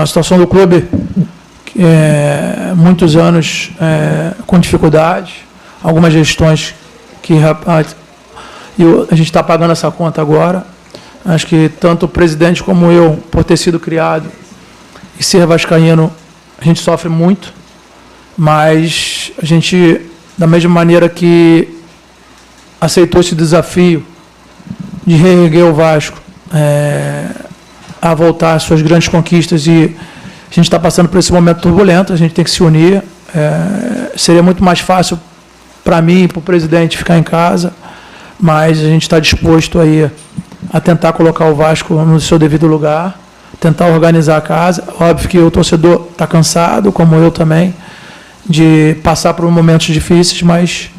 A situação do clube, muitos anos com dificuldades, algumas gestões que a gente está pagando essa conta agora. Acho que tanto o presidente como eu, por ter sido criado e ser vascaíno, a gente sofre muito, mas a gente, da mesma maneira que aceitou esse desafio de reerguer o Vasco, a voltar às suas grandes conquistas, e a gente está passando por esse momento turbulento, a gente tem que se unir. Seria muito mais fácil para mim e para o presidente ficar em casa, mas a gente está disposto aí a tentar colocar o Vasco no seu devido lugar, tentar organizar a casa. Óbvio que o torcedor está cansado, como eu também, de passar por momentos difíceis, mas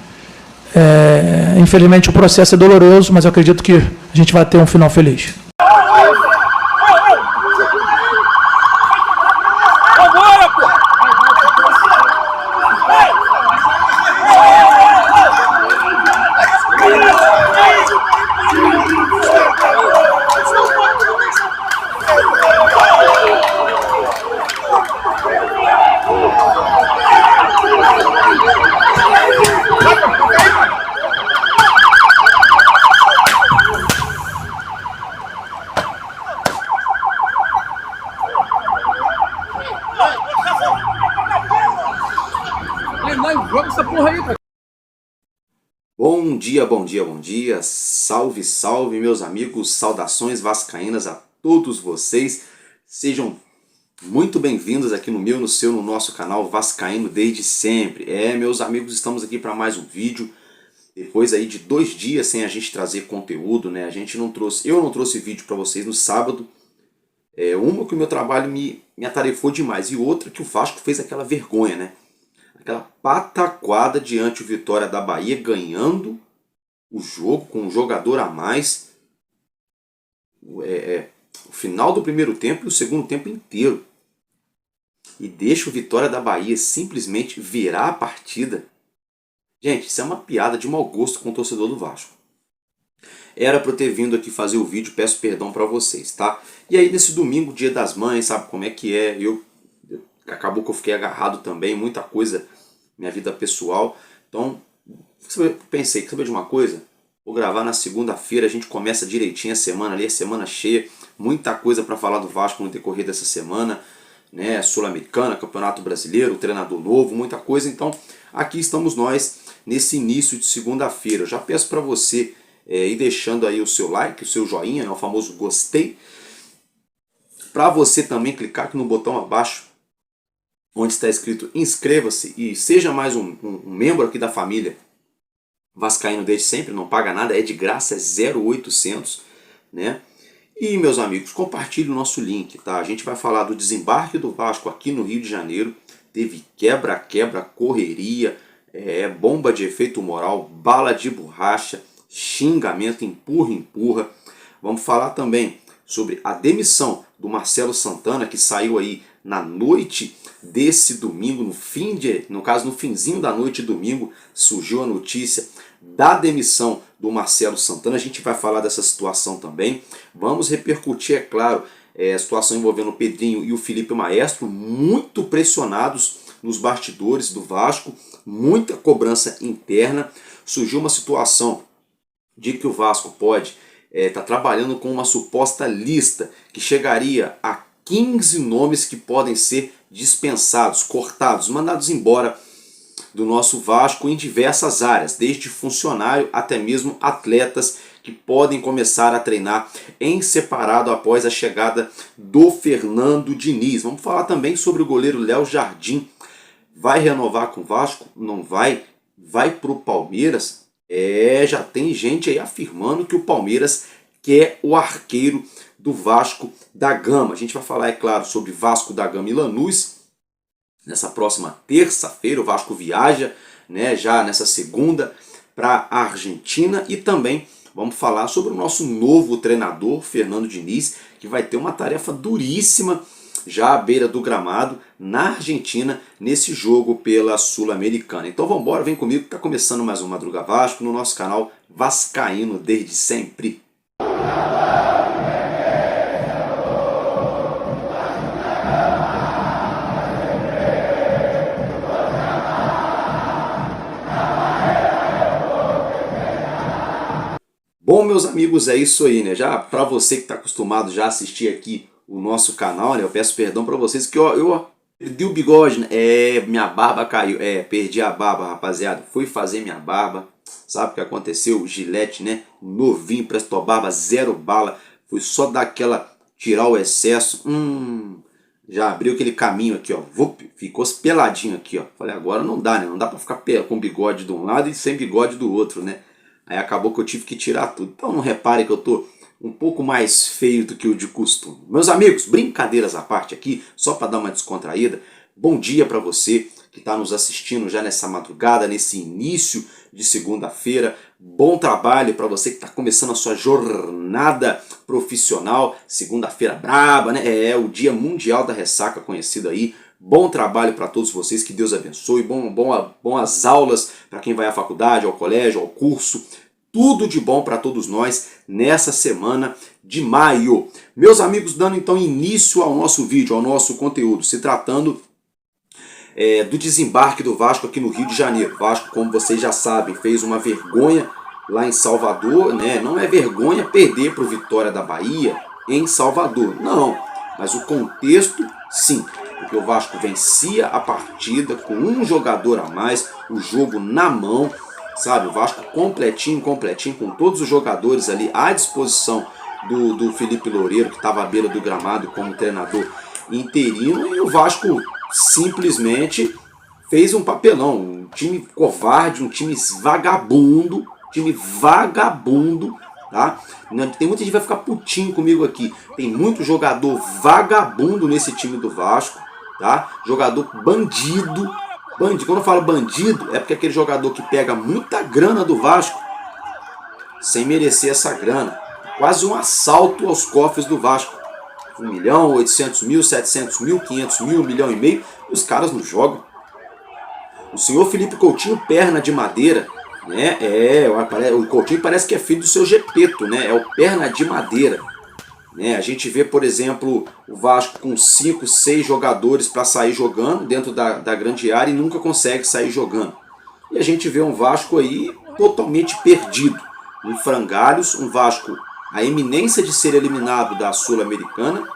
infelizmente o processo é doloroso, mas eu acredito que a gente vai ter um final feliz. Bom dia, bom dia, bom dia, salve, salve meus amigos, saudações vascaínas a todos vocês, sejam muito bem-vindos aqui no meu, no seu, no nosso canal Vascaíno desde sempre. Meus amigos, estamos aqui para mais um vídeo, depois aí de 2 dias sem a gente trazer conteúdo, né? Eu não trouxe vídeo para vocês no sábado, uma que o meu trabalho me atarefou demais, e outra que o Vasco fez aquela vergonha, né? Aquela pataquada diante do Vitória da Bahia, ganhando o jogo com um jogador a mais. O final do primeiro tempo e o segundo tempo inteiro. E deixa o Vitória da Bahia simplesmente virar a partida. Gente, isso é uma piada de mau gosto com o torcedor do Vasco. Era para eu ter vindo aqui fazer o vídeo, peço perdão para vocês, tá? E aí nesse domingo, dia das mães, sabe como é que é? Acabou que eu fiquei agarrado também, muita coisa, minha vida pessoal. Então, pensei, quer saber de uma coisa? Vou gravar na segunda-feira, a gente começa direitinho a semana ali, a semana cheia. Muita coisa para falar do Vasco no decorrer dessa semana, né? Sul-Americana, Campeonato Brasileiro, treinador novo, muita coisa. Então, aqui estamos nós, nesse início de segunda-feira. Eu já peço para você ir deixando aí o seu like, o seu joinha, né? O famoso gostei. Para você também clicar aqui no botão abaixo, onde está escrito inscreva-se e seja mais um membro aqui da família Vascaíno desde sempre, não paga nada, é de graça, é 0800, né? E meus amigos, compartilhe o nosso link, tá? A gente vai falar do desembarque do Vasco aqui no Rio de Janeiro, teve quebra-quebra, correria, bomba de efeito moral, bala de borracha, xingamento, empurra-empurra. Vamos falar também sobre a demissão do Marcelo Santana, que saiu aí na noite desse domingo, no finzinho da noite de domingo, surgiu a notícia da demissão do Marcelo Santana. A gente vai falar dessa situação também. Vamos repercutir, é claro, a situação envolvendo o Pedrinho e o Felipe Maestro, muito pressionados nos bastidores do Vasco, muita cobrança interna. Surgiu uma situação de que o Vasco pode estar trabalhando com uma suposta lista que chegaria a 15 nomes que podem ser dispensados, cortados, mandados embora do nosso Vasco em diversas áreas, desde funcionário até mesmo atletas que podem começar a treinar em separado após a chegada do Fernando Diniz. Vamos falar também sobre o goleiro Léo Jardim. Vai renovar com o Vasco? Não vai? Vai para o Palmeiras? Já tem gente aí afirmando que o Palmeiras quer o arqueiro do Vasco da Gama. A gente vai falar, é claro, sobre Vasco da Gama e Lanús. nessa próxima terça-feira. O Vasco viaja, né, já nessa segunda para a Argentina, e também vamos falar sobre o nosso novo treinador, Fernando Diniz, que vai ter uma tarefa duríssima já à beira do gramado na Argentina, nesse jogo pela Sul-Americana. Então vamos embora, vem comigo que está começando mais um Madruga Vasco no nosso canal Vascaíno desde sempre. Bom, meus amigos, é isso aí, né? Já para você que está acostumado já a assistir aqui o nosso canal, né? Eu peço perdão para vocês que eu perdi o bigode, né? Minha barba caiu. Perdi a barba, rapaziada. Fui fazer minha barba. Sabe o que aconteceu? O Gillette, né? Novinho, prestou barba, 0 bala. Fui só dar aquela, tirar o excesso. Já abriu aquele caminho aqui, ó. Ficou peladinho aqui, ó. Falei, agora não dá, né? Não dá para ficar com bigode de um lado e sem bigode do outro, né? Aí acabou que eu tive que tirar tudo. Então não repare que eu tô um pouco mais feio do que o de costume. Meus amigos, brincadeiras à parte aqui, só para dar uma descontraída. Bom dia para você que está nos assistindo já nessa madrugada, nesse início de segunda-feira. Bom trabalho para você que está começando a sua jornada profissional. Segunda-feira braba, né? É o Dia Mundial da Ressaca, conhecido aí. Bom trabalho para todos vocês, que Deus abençoe. Boas aulas para quem vai à faculdade, ao colégio, ao curso. Tudo de bom para todos nós nessa semana de maio. Meus amigos, dando então início ao nosso vídeo, ao nosso conteúdo, se tratando do desembarque do Vasco aqui no Rio de Janeiro. O Vasco, como vocês já sabem, fez uma vergonha lá em Salvador, né? Não é vergonha perder para o Vitória da Bahia em Salvador, não. Mas o contexto, sim. Porque o Vasco vencia a partida com um jogador a mais, o jogo na mão, sabe? O Vasco completinho, com todos os jogadores ali à disposição do Felipe Loureiro, que estava à beira do gramado como treinador interino, e o Vasco simplesmente fez um papelão, um time covarde, um time vagabundo, tá? Tem muita gente que vai ficar putinho comigo aqui. Tem muito jogador vagabundo nesse time do Vasco, tá? Jogador bandido. Quando eu falo bandido, é porque é aquele jogador que pega muita grana do Vasco sem merecer essa grana. Quase um assalto aos cofres do Vasco. 1 milhão, 800 mil, 700 mil, 500 mil, 1,5 milhão. E os caras não jogam. O senhor Felipe Coutinho, perna de madeira, né? O Coutinho parece que é filho do seu Gepeto, né? É o perna de madeira. Né? A gente vê, por exemplo, o Vasco com 5, 6 jogadores para sair jogando dentro da grande área e nunca consegue sair jogando. E a gente vê um Vasco aí totalmente perdido, em frangalhos, um Vasco à eminência de ser eliminado da Sul-Americana,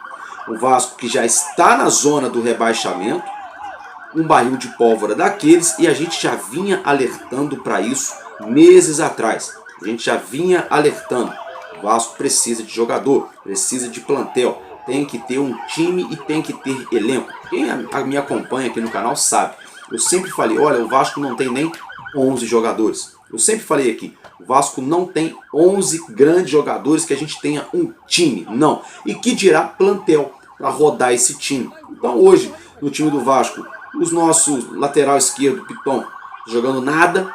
um Vasco que já está na zona do rebaixamento, um barril de pólvora daqueles, e a gente já vinha alertando para isso meses atrás. A gente já vinha alertando. O Vasco precisa de jogador, precisa de plantel, tem que ter um time e tem que ter elenco. Quem me acompanha aqui no canal sabe. Eu sempre falei, olha, o Vasco não tem nem 11 jogadores. Eu sempre falei aqui, o Vasco não tem 11 grandes jogadores que a gente tenha um time, não. E que dirá plantel para rodar esse time. Então hoje, no time do Vasco, os nossos lateral esquerdo, Piton, jogando nada.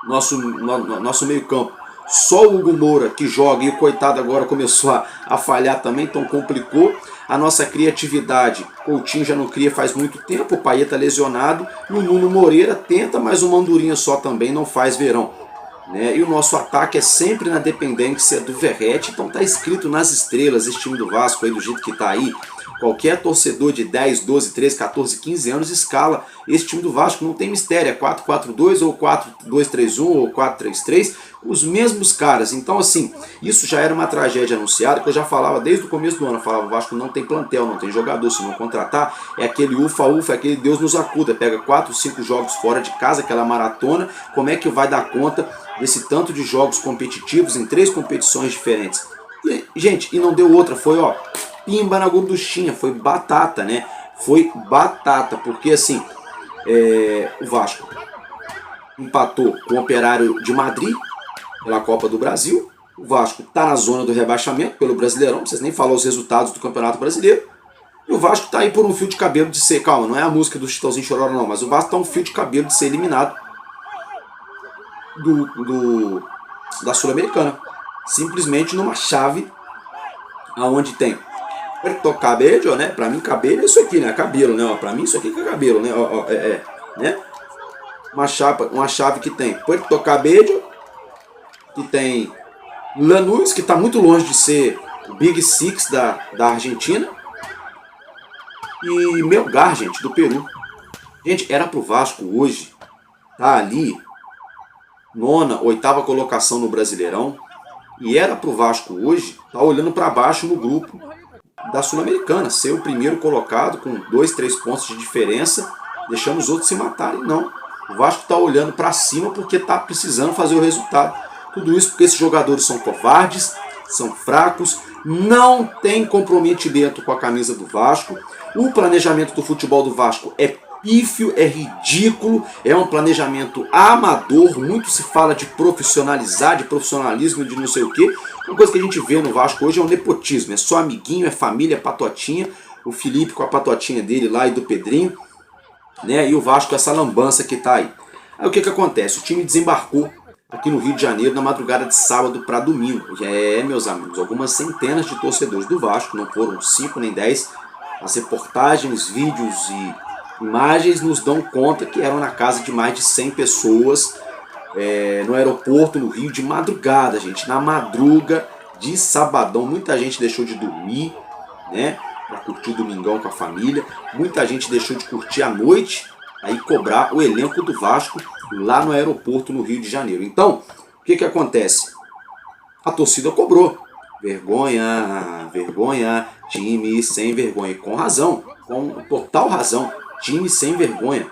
Nosso meio campo, só o Hugo Moura que joga, e o coitado agora começou a falhar também, então complicou. A nossa criatividade, Coutinho já não cria faz muito tempo, o Paeta lesionado, e o Nuno Moreira tenta, mas uma andorinha só também não faz verão. Né? E o nosso ataque é sempre na dependência do Verratti, então tá escrito nas estrelas esse time do Vasco aí, do jeito que tá aí. Qualquer torcedor de 10, 12, 13, 14, 15 anos escala esse time do Vasco, não tem mistério, é 4-4-2 ou 4-2-3-1 ou 4-3-3, os mesmos caras. Então assim, isso já era uma tragédia anunciada, que eu já falava desde o começo do ano. Eu falava, o Vasco não tem plantel, não tem jogador, se não contratar, é aquele ufa-ufa, é aquele Deus nos acuda, pega 4, 5 jogos fora de casa, aquela maratona, como é que vai dar conta desse tanto de jogos competitivos em 3 competições diferentes? E, gente, e não deu outra, foi ó, pimba na gorduchinha, foi batata, né? Foi batata, porque assim, o Vasco empatou com o Operário de Madrid pela Copa do Brasil. O Vasco está na zona do rebaixamento pelo Brasileirão, não precisa nem falar os resultados do Campeonato Brasileiro. E o Vasco tá aí por um fio de cabelo de ser, calma, não é a música do Chitãozinho Chororó não, mas o Vasco tá um fio de cabelo de ser eliminado da Sul-Americana. Simplesmente numa chave aonde tem Puerto Cabello, né? Pra mim cabelo é isso aqui, né? Cabelo, né? Pra mim isso aqui que é cabelo, né? Né? Uma chave que tem Puerto Cabello, que tem Lanús, que tá muito longe de ser o Big Six da Argentina, e Melgar, gente, do Peru. Gente, era pro Vasco hoje tá ali, nona, oitava colocação no Brasileirão, e era pro Vasco hoje tá olhando para baixo no grupo da Sul-Americana, ser o primeiro colocado com 2, 3 pontos de diferença, deixando os outros se matarem. Não, o Vasco tá olhando para cima porque tá precisando fazer o resultado. Tudo isso porque esses jogadores são covardes, são fracos, não tem comprometimento com a camisa do Vasco. O planejamento do futebol do Vasco é pífio, é ridículo, é um planejamento amador. Muito se fala de profissionalizar, de profissionalismo, de não sei o que. Uma coisa que a gente vê no Vasco hoje é o nepotismo, é só amiguinho, é família, é patotinha. O Felipe com a patotinha dele lá e do Pedrinho, né? E o Vasco com essa lambança que tá aí. Aí o que acontece? O time desembarcou aqui no Rio de Janeiro na madrugada de sábado para domingo. Meus amigos, algumas centenas de torcedores do Vasco, não foram 5 nem 10. As reportagens, vídeos e imagens nos dão conta que eram na casa de mais de 100 pessoas no aeroporto, no Rio, de madrugada, gente. Na madruga de sabadão, muita gente deixou de dormir, né, para curtir o domingão com a família. Muita gente deixou de curtir a noite, aí cobrar o elenco do Vasco lá no aeroporto no Rio de Janeiro. Então, o que acontece? A torcida cobrou. Vergonha, vergonha, time sem vergonha. Com razão, com total razão. Time sem vergonha,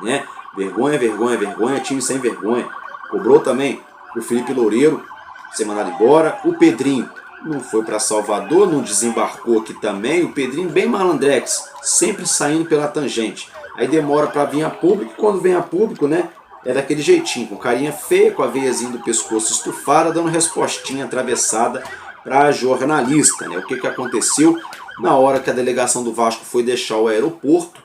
né? Vergonha, vergonha, vergonha, time sem vergonha. Cobrou também o Felipe Loureiro ser mandado embora. O Pedrinho não foi para Salvador, não desembarcou aqui também. O Pedrinho bem malandrex, sempre saindo pela tangente. Aí demora para vir a público, quando vem a público, né? É daquele jeitinho, com carinha feia, com a veiazinha do pescoço estufada, dando respostinha atravessada para jornalista, né? O que aconteceu? Na hora que a delegação do Vasco foi deixar o aeroporto,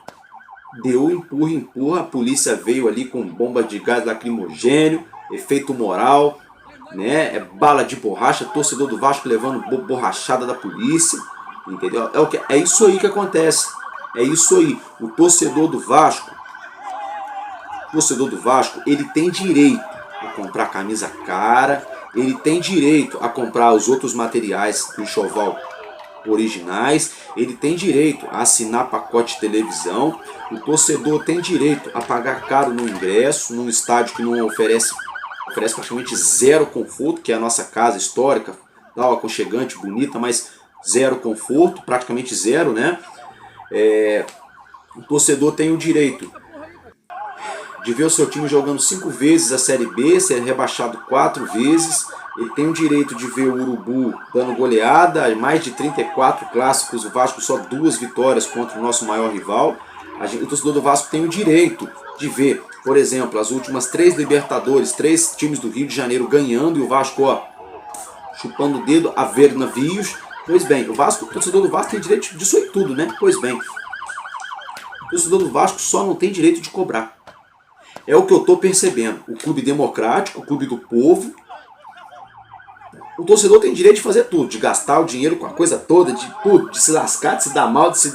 deu empurra, a polícia veio ali com bomba de gás lacrimogênio, efeito moral, né? Bala de borracha, torcedor do Vasco levando borrachada da polícia, entendeu? É isso aí que acontece, é isso aí. O torcedor do Vasco, ele tem direito a comprar camisa cara, ele tem direito a comprar os outros materiais do enxoval originais, ele tem direito a assinar pacote de televisão, o torcedor tem direito a pagar caro no ingresso, num estádio que não oferece praticamente zero conforto, que é a nossa casa histórica, tal, aconchegante, bonita, mas zero conforto, praticamente zero, né? O torcedor tem o direito de ver o seu time jogando 5 vezes a Série B, ser rebaixado 4 vezes. Ele tem o direito de ver o Urubu dando goleada, mais de 34 clássicos, o Vasco só 2 vitórias contra o nosso maior rival. O torcedor do Vasco tem o direito de ver, por exemplo, as últimas 3 Libertadores, 3 times do Rio de Janeiro ganhando e o Vasco, chupando o dedo a ver navios. Pois bem, o torcedor do Vasco tem direito disso aí tudo, né? Pois bem, o torcedor do Vasco só não tem direito de cobrar. É o que eu estou percebendo. O clube democrático, o clube do povo, o torcedor tem direito de fazer tudo, de gastar o dinheiro com a coisa toda, de tudo, de se lascar, de se dar mal, de se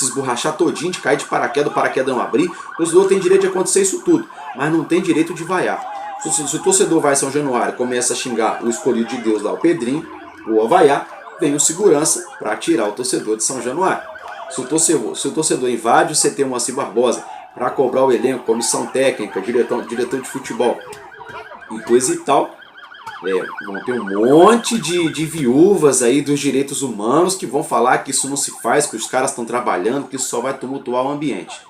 esborrachar todinho, de cair de paraquedas, o paraquedas não abrir. O torcedor tem direito de acontecer isso tudo, mas não tem direito de vaiar. Se o torcedor vai a São Januário e começa a xingar o escolhido de Deus lá, o Pedrinho, ou a vaiar, vem o segurança para tirar o torcedor de São Januário. Se o torcedor invade o CT Moacir Barbosa para cobrar o elenco, comissão técnica, diretor de futebol e coisa e tal, vão ter um monte de viúvas aí dos direitos humanos que vão falar que isso não se faz, que os caras estão trabalhando, que isso só vai tumultuar o ambiente.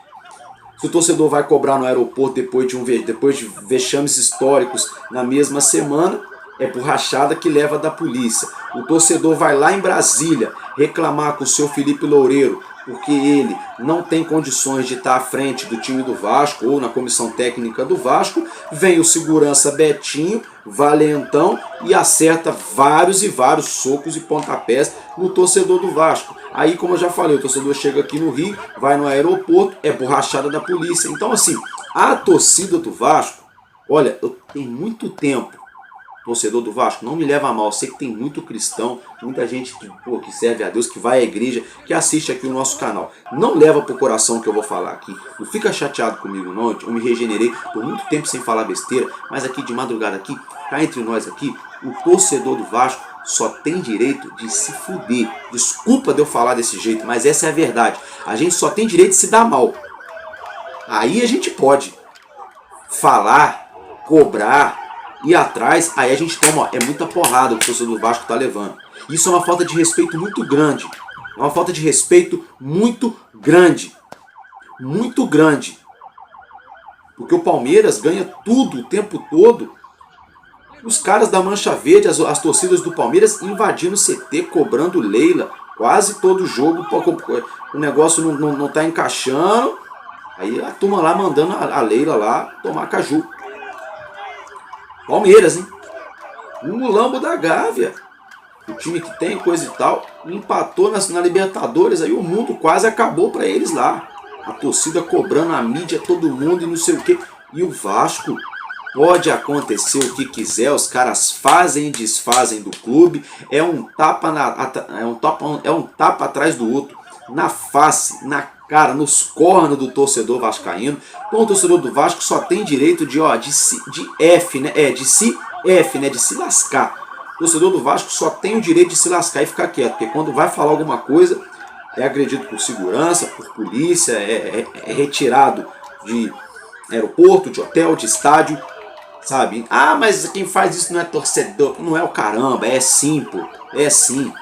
Se o torcedor vai cobrar no aeroporto depois de vexames históricos na mesma semana, é borrachada que leva da polícia. O torcedor vai lá em Brasília reclamar com o seu Felipe Loureiro porque ele não tem condições de estar à frente do time do Vasco ou na comissão técnica do Vasco, vem o segurança Betinho, valentão, e acerta vários e vários socos e pontapés no torcedor do Vasco. Aí, como eu já falei, o torcedor chega aqui no Rio, vai no aeroporto, é borrachada da polícia. Então, assim, a torcida do Vasco, olha, eu tenho muito tempo, torcedor do Vasco, não me leva a mal, eu sei que tem muito cristão, muita gente que serve a Deus, que vai à igreja, que assiste aqui o nosso canal. Não leva pro coração o que eu vou falar aqui, não fica chateado comigo não, eu me regenerei, tô muito tempo sem falar besteira, mas aqui de madrugada aqui, cá entre nós aqui, o torcedor do Vasco só tem direito de se fuder. Desculpa de eu falar desse jeito, mas essa é a verdade. A gente só tem direito de se dar mal. Aí a gente pode falar, cobrar, ir atrás, aí a gente toma, ó, é muita porrada que o torcedor do Vasco tá levando. Isso é uma falta de respeito muito grande. É uma falta de respeito muito grande. Muito grande. Porque o Palmeiras ganha tudo o tempo todo. Os caras da Mancha Verde, as torcidas do Palmeiras invadindo o CT, cobrando Leila. Quase todo jogo, o negócio não tá encaixando. Aí a turma lá mandando a Leila lá tomar caju. Palmeiras, hein? Um mulambo da Gávea. O time que tem coisa e tal, empatou na Libertadores, aí o mundo quase acabou para eles lá. A torcida cobrando, a mídia, todo mundo e não sei o que. E o Vasco, pode acontecer o que quiser, os caras fazem e desfazem do clube. É um tapa atrás do outro, na face, na cara, nos cornos do torcedor vascaíno. Então o torcedor do Vasco só tem direito de se lascar. O torcedor do Vasco só tem o direito de se lascar e ficar quieto, porque quando vai falar alguma coisa, é agredido por segurança, por polícia, é retirado de aeroporto, de hotel, de estádio, sabe? Ah, mas quem faz isso não é torcedor. Não é o caramba, é sim, pô. É sim.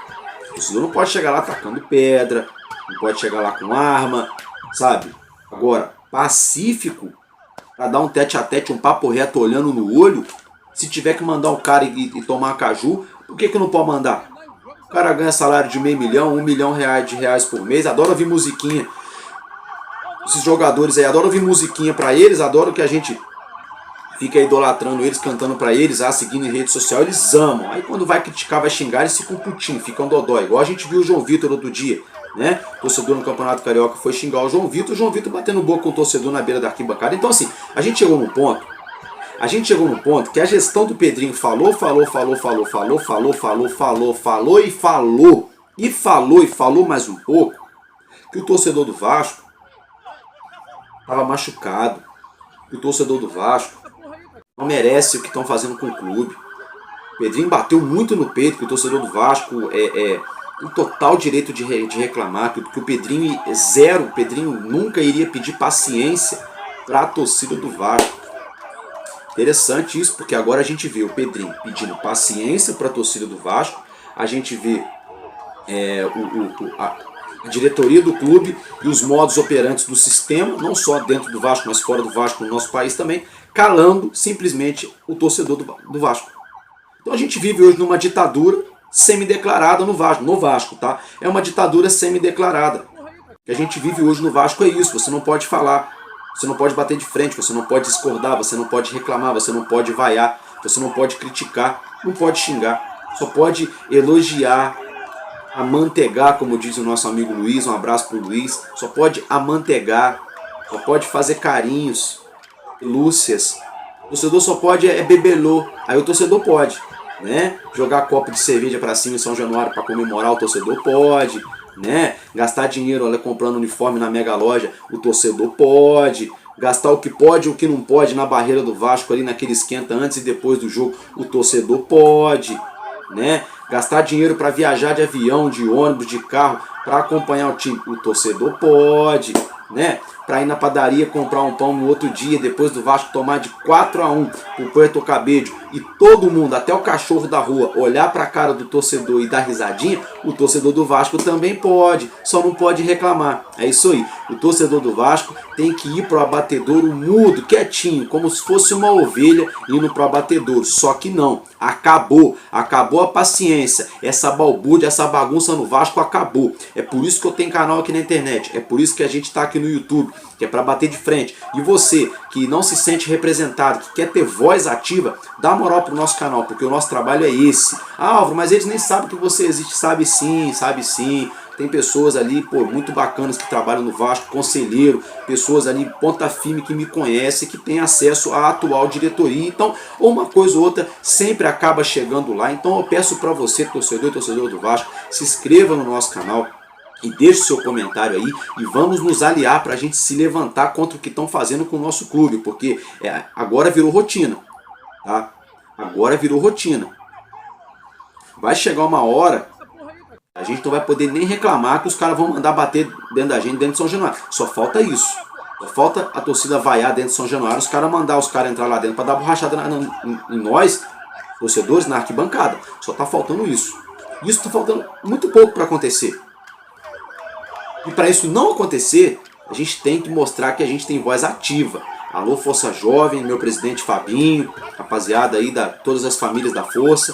O torcedor não pode chegar lá atacando pedra, não pode chegar lá com arma, sabe? Agora, pacífico, para dar um tete a tete, um papo reto olhando no olho, se tiver que mandar o cara e tomar caju, por que não pode mandar? O cara ganha salário de $500 mil, R$1 milhão de reais por mês, adora ouvir musiquinha. Esses jogadores aí adoram ouvir musiquinha pra eles, adoram que a gente fica idolatrando eles, cantando pra eles, seguindo em rede social, eles amam. Aí quando vai criticar, vai xingar, eles ficam putinhos, ficam dodói. Igual a gente viu o João Vitor outro dia, né? O torcedor no Campeonato Carioca foi xingar o João Vitor batendo boca com o torcedor na beira da arquibancada. Então assim, a gente chegou num ponto que a gestão do Pedrinho falou mais um pouco, que o torcedor do Vasco estava machucado, que o torcedor do Vasco não merece o que estão fazendo com o clube. O Pedrinho bateu muito no peito, que o torcedor do Vasco tem total direito de reclamar, que o Pedrinho o Pedrinho nunca iria pedir paciência para a torcida do Vasco. Interessante isso, porque agora a gente vê o Pedrinho pedindo paciência para a torcida do Vasco, a gente vê a diretoria do clube e os modos operantes do sistema, não só dentro do Vasco, mas fora do Vasco, no nosso país também, calando simplesmente o torcedor do Vasco. Então a gente vive hoje numa ditadura semi-declarada no Vasco, tá? É uma ditadura semi-declarada. O que a gente vive hoje no Vasco é isso, você não pode falar, você não pode bater de frente, você não pode discordar, você não pode reclamar, você não pode vaiar, você não pode criticar, não pode xingar, só pode elogiar, amantegar, como diz o nosso amigo Luiz, um abraço pro Luiz, só pode amantegar, só pode fazer carinhos, lúcias. O torcedor só pode bebelô, aí o torcedor pode, né? Jogar copo de cerveja para cima em São Januário para comemorar, o torcedor pode, né? Gastar dinheiro comprando uniforme na mega loja, o torcedor pode. Gastar o que pode e o que não pode na barreira do Vasco ali naquele esquenta antes e depois do jogo, o torcedor pode, né? Gastar dinheiro para viajar de avião, de ônibus, de carro, para acompanhar o time, o torcedor pode, né? Para ir na padaria comprar um pão no outro dia, depois do Vasco tomar de 4-1 pro Puerto Cabello e todo mundo, até o cachorro da rua, olhar para a cara do torcedor e dar risadinha, o torcedor do Vasco também pode, só não pode reclamar. É isso aí. O torcedor do Vasco tem que ir pro abatedouro mudo, quietinho, como se fosse uma ovelha indo pro abatedouro. Só que não, acabou a paciência. Essa balbúrdia, essa bagunça no Vasco acabou. É por isso que eu tenho canal aqui na internet, é por isso que a gente tá aqui no YouTube, que é para bater de frente. E você que não se sente representado, que quer ter voz ativa, dá moral pro nosso canal, porque o nosso trabalho é esse. Ah, Álvaro, mas eles nem sabem que você existe. Sabe sim, sabe sim. Tem pessoas ali, pô, muito bacanas que trabalham no Vasco, conselheiro, pessoas ali, ponta firme que me conhecem, que tem acesso à atual diretoria. Então, uma coisa ou outra sempre acaba chegando lá. Então eu peço para você, torcedor e torcedor do Vasco, se inscreva no nosso canal e deixe seu comentário aí e vamos nos aliar para a gente se levantar contra o que estão fazendo com o nosso clube, porque agora virou rotina, tá? Agora virou rotina. Vai chegar uma hora, a gente não vai poder nem reclamar que os caras vão mandar bater dentro da gente, dentro de São Januário. Só falta isso. Só falta a torcida vaiar dentro de São Januário, os caras mandar os caras entrar lá dentro para dar borrachada em nós, torcedores, na arquibancada. Só tá faltando isso. Isso tá faltando muito pouco para acontecer. E para isso não acontecer, a gente tem que mostrar que a gente tem voz ativa. Alô, Força Jovem, meu presidente Fabinho, rapaziada aí, todas as famílias da Força.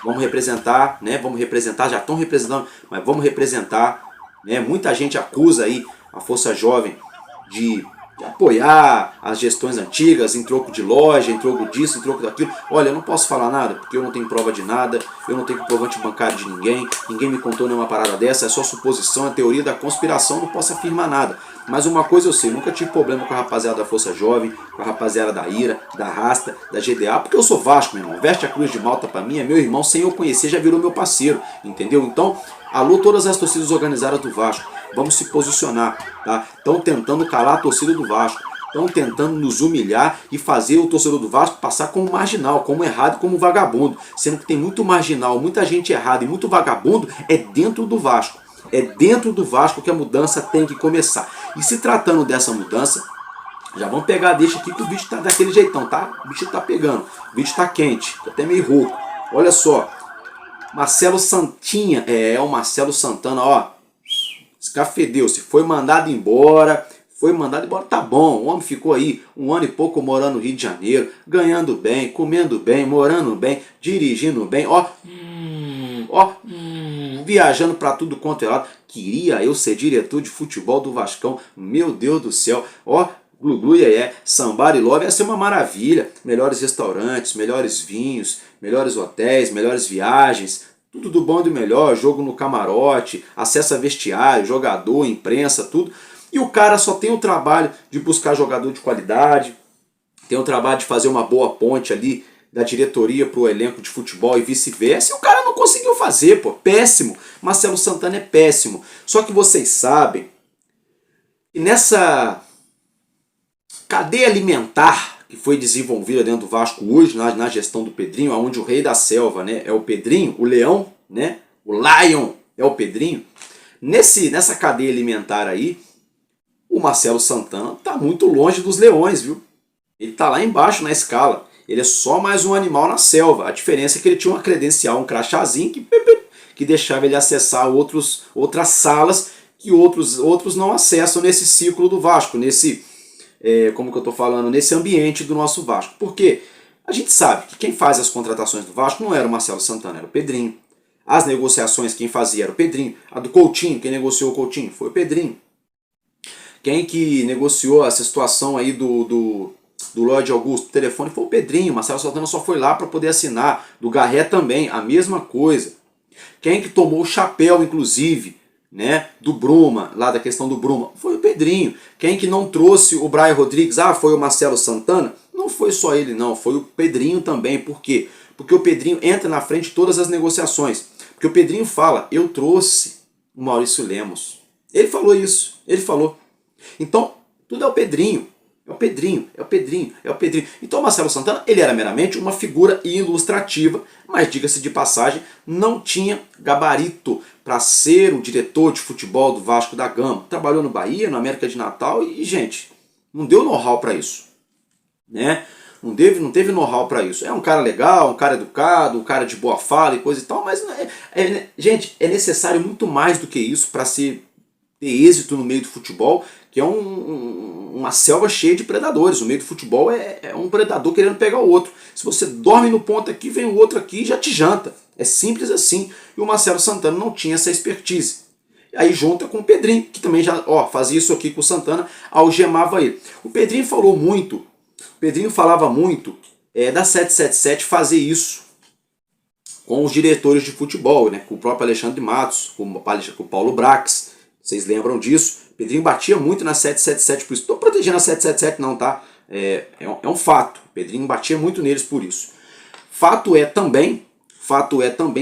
Vamos representar, né? Vamos representar, já estão representando, mas vamos representar, né? Muita gente acusa aí a Força Jovem de apoiar as gestões antigas em troco de loja, em troco disso, em troco daquilo. Olha, eu não posso falar nada, porque eu não tenho prova de nada, eu não tenho comprovante bancário de ninguém me contou nenhuma parada dessa, é só suposição, é teoria da conspiração, não posso afirmar nada. Mas uma coisa eu sei, nunca tive problema com a rapaziada da Força Jovem, com a rapaziada da Ira, da Rasta, da GDA, porque eu sou Vasco, meu irmão. Veste a Cruz de Malta pra mim, é meu irmão, sem eu conhecer já virou meu parceiro, entendeu? Então, alô todas as torcidas organizadas do Vasco, vamos se posicionar, tá? Estão tentando calar a torcida do Vasco, estão tentando nos humilhar e fazer o torcedor do Vasco passar como marginal, como errado, como vagabundo, sendo que tem muito marginal, muita gente errada e muito vagabundo é dentro do Vasco. É dentro do Vasco que a mudança tem que começar. E se tratando dessa mudança, já vamos pegar, deixa aqui que o bicho tá daquele jeitão, tá? O bicho tá pegando, o bicho tá quente, tá até meio rouco. Olha só, Marcelo Santinha, o Marcelo Santana, ó, escafedeu-se, foi mandado embora, tá bom, o homem ficou aí 1 ano e pouco morando no Rio de Janeiro, ganhando bem, comendo bem, morando bem, dirigindo bem, viajando pra tudo quanto é lado. Queria eu ser diretor de futebol do Vascão, meu Deus do céu, Glu-glu, Sambar e Love ia ser uma maravilha, melhores restaurantes, melhores vinhos, melhores hotéis, melhores viagens, tudo do bom e do melhor, jogo no camarote, acesso a vestiário, jogador, imprensa, tudo. E o cara só tem o trabalho de buscar jogador de qualidade, tem o trabalho de fazer uma boa ponte ali da diretoria para o elenco de futebol e vice-versa, e o cara não conseguiu fazer, pô, péssimo. Marcelo Santana é péssimo. Só que vocês sabem que nessa cadeia alimentar que foi desenvolvida dentro do Vasco hoje, na gestão do Pedrinho, onde o rei da selva, né, é o Pedrinho, o leão, né, o lion é o Pedrinho, nessa cadeia alimentar aí, o Marcelo Santana tá muito longe dos leões, viu? Ele tá lá embaixo na escala. Ele é só mais um animal na selva. A diferença é que ele tinha uma credencial, um crachazinho que deixava ele acessar outras salas que outros não acessam nesse ciclo do Vasco, nesse ambiente do nosso Vasco. Por quê? A gente sabe que quem faz as contratações do Vasco não era o Marcelo Santana, era o Pedrinho. As negociações quem fazia era o Pedrinho. A do Coutinho, quem negociou o Coutinho foi o Pedrinho. Quem que negociou essa situação aí do Lloyd Augusto, o telefone foi o Pedrinho. Marcelo Santana só foi lá para poder assinar. Do Garré também, a mesma coisa. Quem que tomou o chapéu, inclusive, né, do Bruma, lá da questão do Bruma, foi o Pedrinho. Quem que não trouxe o Brian Rodrigues, foi o Marcelo Santana? Não foi só ele não, foi o Pedrinho também. Por quê? Porque o Pedrinho entra na frente de todas as negociações. Porque o Pedrinho fala, eu trouxe o Maurício Lemos. Ele falou isso, ele falou. Então, tudo é o Pedrinho. É o Pedrinho, é o Pedrinho, é o Pedrinho. Então o Marcelo Santana, ele era meramente uma figura ilustrativa, mas diga-se de passagem, não tinha gabarito para ser o diretor de futebol do Vasco da Gama. Trabalhou no Bahia, no América de Natal e, gente, não deu know-how para isso. Né? Não teve know-how para isso. É um cara legal, um cara educado, um cara de boa fala e coisa e tal, mas, gente, é necessário muito mais do que isso para ser ter êxito no meio do futebol, que é uma selva cheia de predadores. O meio do futebol é um predador querendo pegar o outro. Se você dorme no ponto aqui, vem o outro aqui e já te janta. É simples assim. E o Marcelo Santana não tinha essa expertise. Aí junta com o Pedrinho, que também já fazia isso aqui com o Santana, algemava ele. O Pedrinho falava muito da 777 fazer isso com os diretores de futebol, né? Com o próprio Alexandre Matos, com o Paulo Brax. Vocês lembram disso? O Pedrinho batia muito na 777 por isso. Não estou protegendo a 777 não, tá? É um fato. O Pedrinho batia muito neles por isso. Fato é também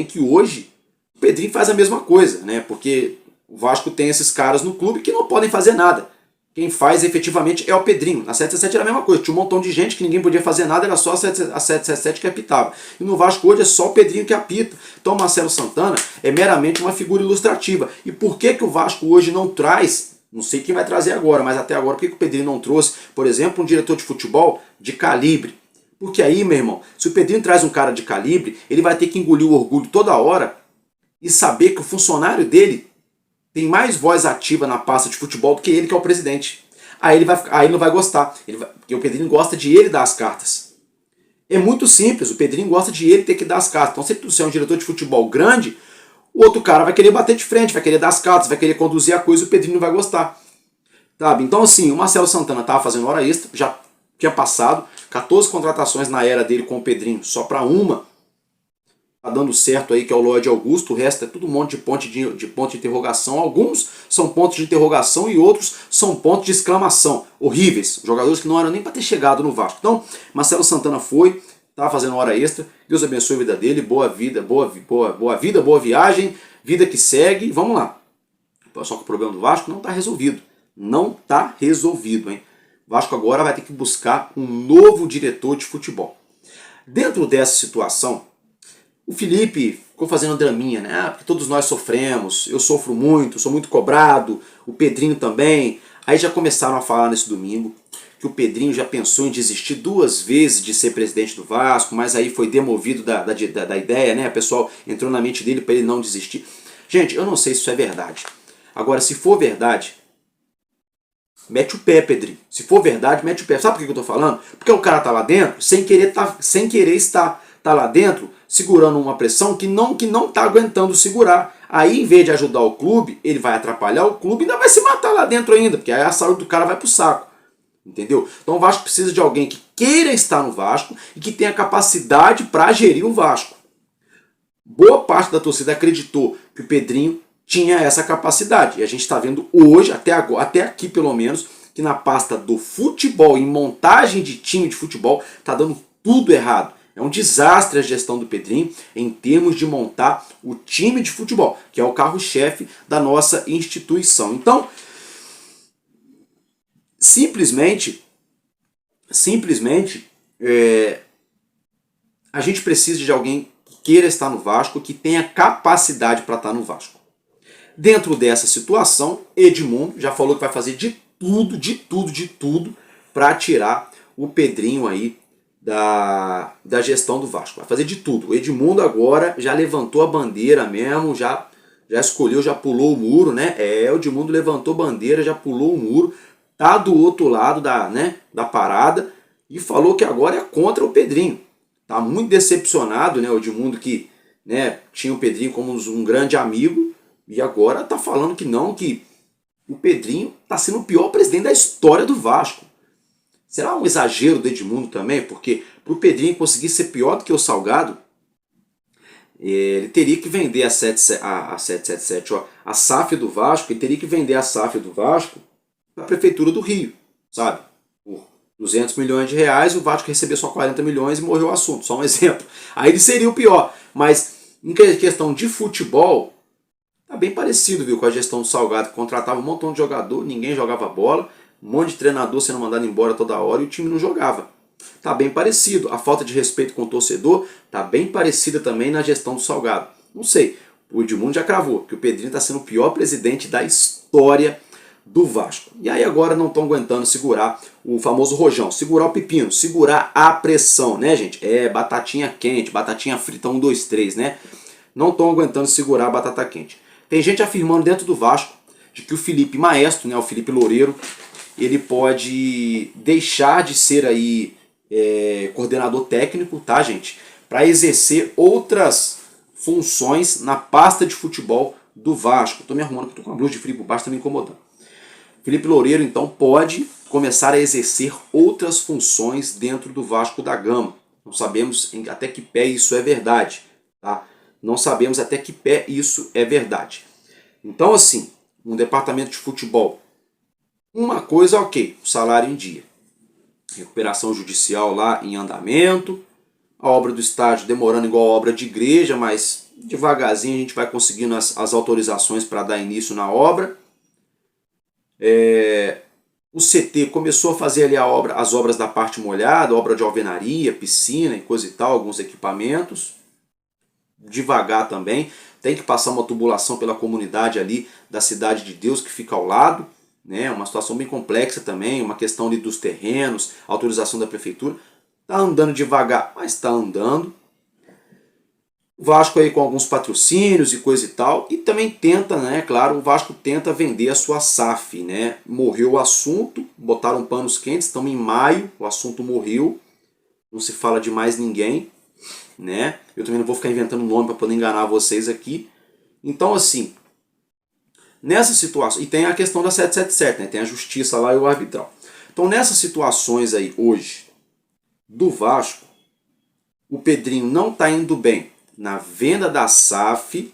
que hoje o Pedrinho faz a mesma coisa, né? Porque o Vasco tem esses caras no clube que não podem fazer nada. Quem faz efetivamente é o Pedrinho. Na 777 era a mesma coisa, tinha um montão de gente que ninguém podia fazer nada, era só a 777 que apitava. E no Vasco hoje é só o Pedrinho que apita. Então o Marcelo Santana é meramente uma figura ilustrativa. E por que o Vasco hoje não traz, não sei quem vai trazer agora, mas até agora, por que o Pedrinho não trouxe, por exemplo, um diretor de futebol de calibre? Porque aí, meu irmão, se o Pedrinho traz um cara de calibre, ele vai ter que engolir o orgulho toda hora e saber que o funcionário dele tem mais voz ativa na pasta de futebol do que ele, que é o presidente. Aí ele não vai gostar, porque o Pedrinho gosta de ele dar as cartas. É muito simples, o Pedrinho gosta de ele ter que dar as cartas. Então se você é um diretor de futebol grande, o outro cara vai querer bater de frente, vai querer dar as cartas, vai querer conduzir a coisa e o Pedrinho não vai gostar. Sabe? Então assim, o Marcelo Santana estava fazendo hora extra, já tinha passado 14 contratações na era dele com o Pedrinho, só para uma tá dando certo aí, que é o Lloyd Augusto. O resto é tudo um monte de ponto de interrogação. Alguns são pontos de interrogação e outros são pontos de exclamação. Horríveis. Jogadores que não eram nem para ter chegado no Vasco. Então, Marcelo Santana foi, tá fazendo hora extra. Deus abençoe a vida dele. Boa vida, boa viagem, vida que segue. Vamos lá. Só que o problema do Vasco não está resolvido. Não está resolvido, hein? O Vasco agora vai ter que buscar um novo diretor de futebol. Dentro dessa situação, o Felipe ficou fazendo draminha, né? Porque todos nós sofremos, eu sofro muito, sou muito cobrado, o Pedrinho também. Aí já começaram a falar nesse domingo que o Pedrinho já pensou em desistir 2 vezes de ser presidente do Vasco, mas aí foi demovido da ideia, né? O pessoal entrou na mente dele para ele não desistir. Gente, eu não sei se isso é verdade. Agora, se for verdade, mete o pé, Pedrinho. Se for verdade, mete o pé. Sabe por que eu tô falando? Porque o cara tá lá dentro sem querer estar lá dentro, segurando uma pressão que não está aguentando segurar. Aí, em vez de ajudar o clube, ele vai atrapalhar o clube e ainda vai se matar lá dentro ainda, porque aí a saúde do cara vai pro saco. Entendeu? Então o Vasco precisa de alguém que queira estar no Vasco e que tenha capacidade para gerir o Vasco. Boa parte da torcida acreditou que o Pedrinho tinha essa capacidade. E a gente está vendo hoje, até aqui pelo menos, que na pasta do futebol, em montagem de time de futebol, está dando tudo errado. É um desastre a gestão do Pedrinho em termos de montar o time de futebol, que é o carro-chefe da nossa instituição. Então, simplesmente, a gente precisa de alguém que queira estar no Vasco, que tenha capacidade para estar no Vasco. Dentro dessa situação, Edmundo já falou que vai fazer de tudo para tirar o Pedrinho aí da gestão do Vasco. Vai fazer de tudo. O Edmundo agora já levantou a bandeira mesmo, já escolheu, já pulou o muro, né? O Edmundo levantou bandeira, já pulou o muro, tá do outro lado da parada e falou que agora é contra o Pedrinho. Tá muito decepcionado, né? O Edmundo que, né, tinha o Pedrinho como um grande amigo e agora tá falando que não, que o Pedrinho tá sendo o pior presidente da história do Vasco. Será um exagero do Edmundo também? Porque para o Pedrinho conseguir ser pior do que o Salgado, ele teria que vender a 777, a SAF do Vasco, ele teria que vender a SAF do Vasco para a Prefeitura do Rio, sabe? Por 200 milhões de reais, o Vasco recebeu só 40 milhões e morreu o assunto, só um exemplo. Aí ele seria o pior, mas em questão de futebol, tá bem parecido, viu, com a gestão do Salgado, que contratava um montão de jogador, ninguém jogava bola, um monte de treinador sendo mandado embora toda hora e o time não jogava. Tá bem parecido. A falta de respeito com o torcedor tá bem parecida também na gestão do Salgado. Não sei, o Edmundo já cravou que o Pedrinho está sendo o pior presidente da história do Vasco. E aí agora não estão aguentando segurar o famoso rojão, segurar o pepino, segurar a pressão, né, gente? Batatinha quente, batatinha frita 1, 2, 3, né? Não estão aguentando segurar a batata quente. Tem gente afirmando dentro do Vasco, de que o Felipe Maestro, né, o Felipe Loureiro, ele pode deixar de ser aí coordenador técnico, tá, gente? Para exercer outras funções na pasta de futebol do Vasco. Tô me arrumando porque tô com uma blusa de frio por baixo, tá me incomodando. Felipe Loureiro, então, pode começar a exercer outras funções dentro do Vasco da Gama. Não sabemos até que pé isso é verdade, tá? Não sabemos até que pé isso é verdade. Então, assim, um departamento de futebol, uma coisa, ok, o salário em dia. Recuperação judicial lá em andamento, a obra do estádio demorando igual a obra de igreja, mas devagarzinho a gente vai conseguindo as autorizações para dar início na obra. O CT começou a fazer ali as obras da parte molhada, obra de alvenaria, piscina e coisa e tal, alguns equipamentos. Devagar também, tem que passar uma tubulação pela comunidade ali da Cidade de Deus que fica ao lado, né? Uma situação bem complexa também, uma questão ali dos terrenos, autorização da prefeitura. Tá andando devagar, mas está andando. O Vasco aí com alguns patrocínios e coisa e tal, e também tenta, né, claro, o Vasco tenta vender a sua SAF, né? Morreu o assunto, botaram panos quentes, estamos em maio, o assunto morreu, não se fala de mais ninguém, né? Eu também não vou ficar inventando nome para poder enganar vocês aqui. Então, assim, nessa situação, e tem a questão da 777, né? Tem a justiça lá e o arbitral. Então, nessas situações aí hoje do Vasco, o Pedrinho não está indo bem na venda da SAF,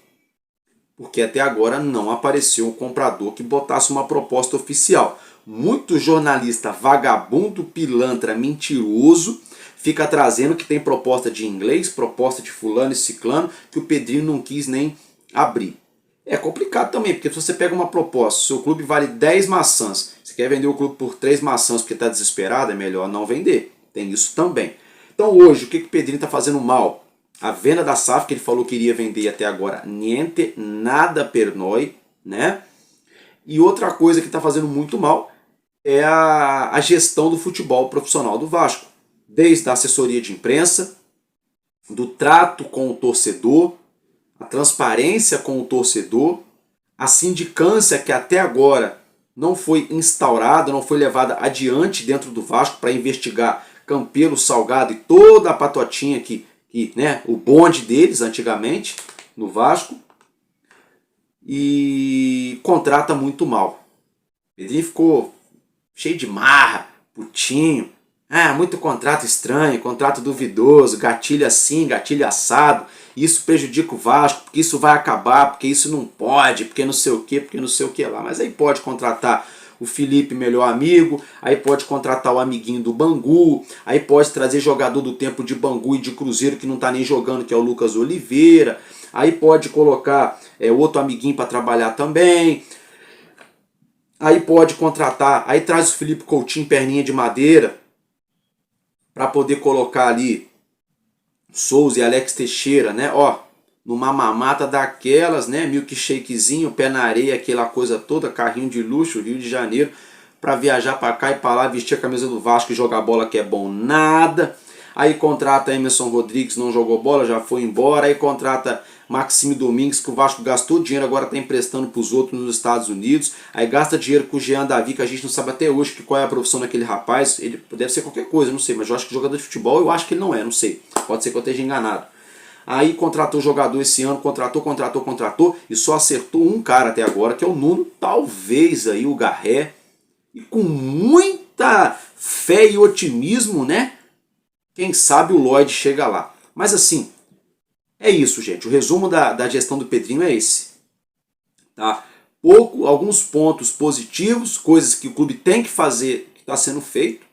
porque até agora não apareceu um comprador que botasse uma proposta oficial. Muito jornalista vagabundo, pilantra, mentiroso, fica trazendo que tem proposta de inglês, proposta de fulano e ciclano, que o Pedrinho não quis nem abrir. É complicado também, porque se você pega uma proposta, seu clube vale 10 maçãs, você quer vender o clube por 3 maçãs porque está desesperado, é melhor não vender. Tem isso também. Então hoje, o que o Pedrinho está fazendo mal? A venda da SAF, que ele falou que iria vender até agora, niente, nada per noi, né? E outra coisa que está fazendo muito mal é a gestão do futebol profissional do Vasco. Desde a assessoria de imprensa, do trato com o torcedor, a transparência com o torcedor, a sindicância que até agora não foi instaurada, não foi levada adiante dentro do Vasco para investigar Campelo, Salgado e toda a patotinha que né, o bonde deles antigamente no Vasco, e contrata muito mal. Pedrinho ficou cheio de marra, putinho, muito contrato estranho, contrato duvidoso, gatilho assim, gatilho assado, isso prejudica o Vasco, porque isso vai acabar, porque isso não pode, porque não sei o que, porque não sei o que lá. Mas aí pode contratar o Felipe, melhor amigo, aí pode contratar o amiguinho do Bangu, aí pode trazer jogador do tempo de Bangu e de Cruzeiro que não está nem jogando, que é o Lucas Oliveira, aí pode colocar outro amiguinho para trabalhar também, aí pode contratar, aí traz o Felipe Coutinho, perninha de madeira, para poder colocar ali Souza e Alex Teixeira, né? Ó, numa mamata daquelas, né? Milkshakezinho, pé na areia, aquela coisa toda, carrinho de luxo, Rio de Janeiro, para viajar para cá e para lá, vestir a camisa do Vasco e jogar bola que é bom nada. Aí contrata Emerson Rodrigues, não jogou bola, já foi embora. Aí contrata Maxime Domingues, que o Vasco gastou dinheiro, agora está emprestando para os outros nos Estados Unidos. Aí gasta dinheiro com o Jean Davi, que a gente não sabe até hoje qual é a profissão daquele rapaz. Ele deve ser qualquer coisa, não sei, mas eu acho que jogador de futebol, eu acho que ele não é, não sei. Pode ser que eu esteja enganado. Aí contratou jogador esse ano, contratou, e só acertou um cara até agora, que é o Nuno, talvez aí o Garré, e com muita fé e otimismo, né? Quem sabe o Lloyd chega lá. Mas assim, é isso, gente. O resumo da gestão do Pedrinho é esse. Tá? Alguns pontos positivos, coisas que o clube tem que fazer, que está sendo feito.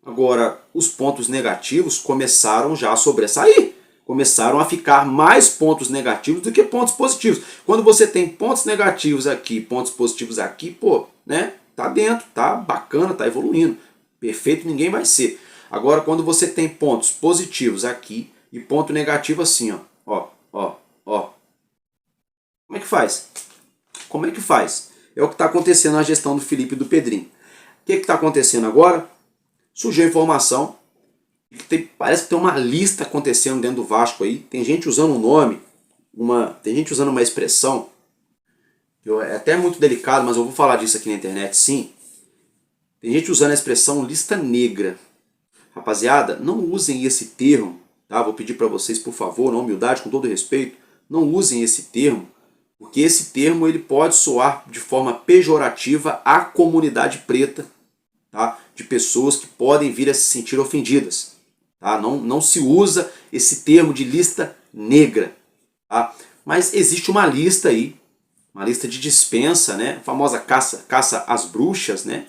Agora, os pontos negativos começaram já a sobressair. Começaram a ficar mais pontos negativos do que pontos positivos. Quando você tem pontos negativos aqui, pontos positivos aqui, pô, né? Tá dentro, tá bacana, tá evoluindo. Perfeito ninguém vai ser. Agora, quando você tem pontos positivos aqui e ponto negativo assim, ó. Como é que faz? Como é que faz? É o que está acontecendo na gestão do Felipe e do Pedrinho. O que está acontecendo agora? Surgiu a informação. Parece que tem uma lista acontecendo dentro do Vasco aí. Tem gente usando um nome, tem gente usando uma expressão é até muito delicado, mas eu vou falar disso aqui na internet sim. Tem gente usando a expressão lista negra. Rapaziada, não usem esse termo, tá? Vou pedir para vocês, por favor, na humildade, com todo respeito, não usem esse termo, porque esse termo ele pode soar de forma pejorativa à comunidade preta, tá? De pessoas que podem vir a se sentir ofendidas. Tá? Não se usa esse termo de lista negra. Tá? Mas existe uma lista aí, uma lista de dispensa, né? A famosa caça às bruxas, né?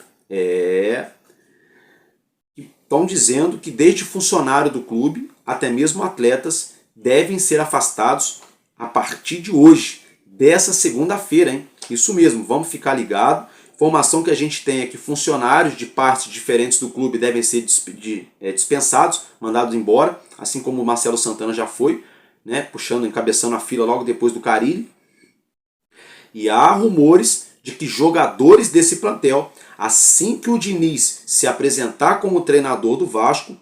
Estão dizendo que desde funcionário do clube até mesmo atletas devem ser afastados a partir de hoje, dessa segunda-feira, hein? Isso mesmo, vamos ficar ligado. Informação que a gente tem é que funcionários de partes diferentes do clube devem ser dispensados, mandados embora, assim como o Marcelo Santana já foi, né? Encabeçando a fila logo depois do Carille. E há rumores de que jogadores desse plantel, assim que o Diniz se apresentar como treinador do Vasco,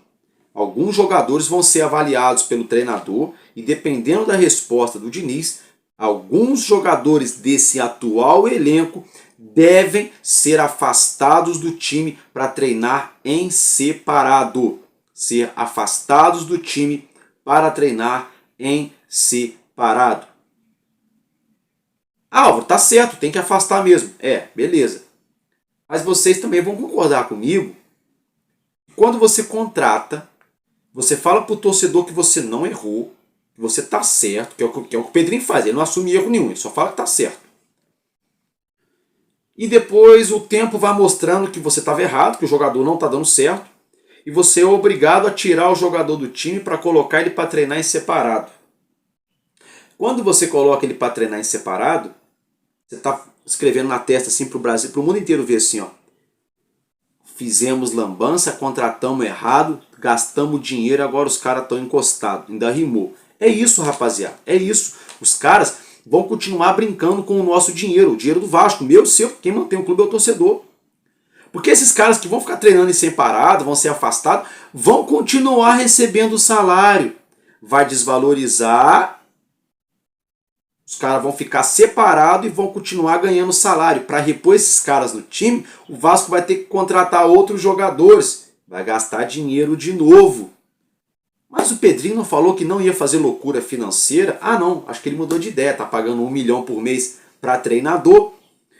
alguns jogadores vão ser avaliados pelo treinador e, dependendo da resposta do Diniz, alguns jogadores desse atual elenco devem ser afastados do time para treinar em separado. Ser afastados do time para treinar em separado. Álvaro, tá certo, tem que afastar mesmo. Beleza. Mas vocês também vão concordar comigo. Quando você contrata, você fala pro torcedor que você não errou, que você tá certo, que é o que o Pedrinho faz. Ele não assume erro nenhum, ele só fala que tá certo. E depois o tempo vai mostrando que você estava errado, que o jogador não está dando certo, e você é obrigado a tirar o jogador do time para colocar ele para treinar em separado. Quando você coloca ele para treinar em separado, você está escrevendo na testa assim para o Brasil, para o mundo inteiro ver assim, ó. Fizemos lambança, contratamos errado, gastamos dinheiro, agora os caras estão encostados. Ainda rimou. É isso, rapaziada. É isso. Os caras vão continuar brincando com o nosso dinheiro, o dinheiro do Vasco, meu e seu. Quem mantém o clube é o torcedor. Porque esses caras que vão ficar treinando em separado, vão ser afastados, vão continuar recebendo o salário. Vai desvalorizar. Os caras vão ficar separados e vão continuar ganhando salário. Para repor esses caras no time, o Vasco vai ter que contratar outros jogadores. Vai gastar dinheiro de novo. Mas o Pedrinho não falou que não ia fazer loucura financeira? Ah não, acho que ele mudou de ideia. Tá pagando 1 milhão por mês para treinador.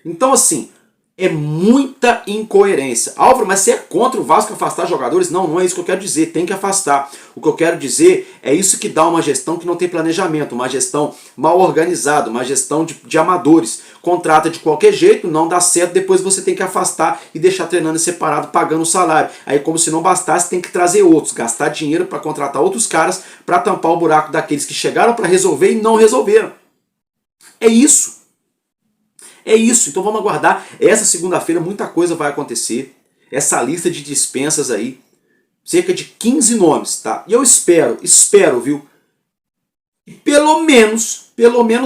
Então assim, é muita incoerência. Álvaro, mas você é contra o Vasco afastar jogadores? Não, não é isso que eu quero dizer, tem que afastar. O que eu quero dizer é isso que dá uma gestão que não tem planejamento, uma gestão mal organizada, uma gestão de amadores. Contrata de qualquer jeito, não dá certo, depois você tem que afastar e deixar treinando separado, pagando o salário. Aí como se não bastasse, tem que trazer outros, gastar dinheiro para contratar outros caras para tampar o buraco daqueles que chegaram para resolver e não resolveram. É isso. É isso, então vamos aguardar. Essa segunda-feira muita coisa vai acontecer. Essa lista de dispensas aí, cerca de 15 nomes, tá? E eu espero, viu? Pelo menos